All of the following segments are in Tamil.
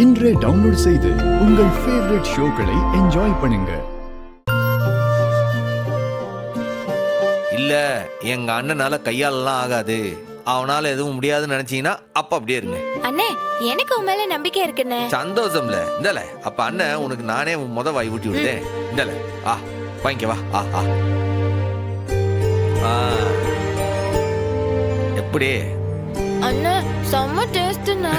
இன்றே டவுன்லோட் செய்து உங்கள் ஃபேவரட் ஷோக்களை என்ஜாய் பண்ணுங்க. இல்ல எங்க அண்ணனால கையாலலாம் ஆகாது, அவனால எதுவும் முடியாதுன்னு நினைச்சீங்கன்னா அப்ப அப்படியே இருங்க. அண்ணே, எனக்கு உன் மேல நம்பிக்கை இருக்குண்ணே. சந்தோஷம்ல இந்தல. அப்ப அண்ணன் உனக்கு நானே வாய் ஊட்டி விட்டேன். இந்தல வாங்கிக்க வா. எப்படி அண்ணா, செம்ம டேஸ்ட்ண்ணா.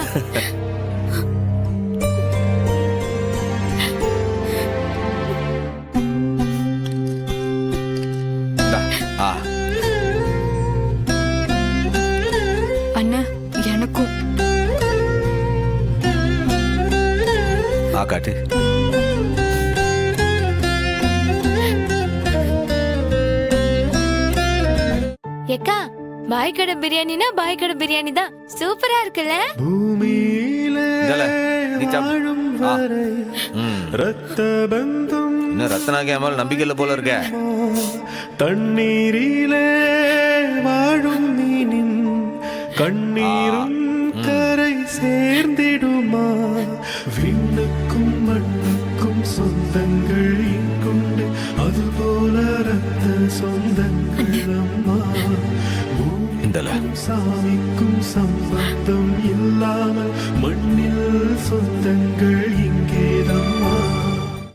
அண்ணா, எனக்கும் காட்டு. ஏக்கா, பாய் கடை பிரியாணினா பாய் கடை பிரியாணி தான். சூப்பரா இருக்குல்ல? இன்னும் ரத்தனாக்கே மேல நம்பிக்கையில போல இருக்க. தண்ணீரிலே வாழும் மீனின் கண்ணீரும் கரை சேர்ந்திடுமா? விண்ணுக்கும் மண்ணுக்கும் சொந்தங்கள் இங்குண்டு, அதுபோல ரத்த சொந்தங்கள் அம்மா. சாமிக்கும் சம்பந்தம் இல்லாமல் மண்ணில் சொந்தங்கள் இங்கேதம்மா.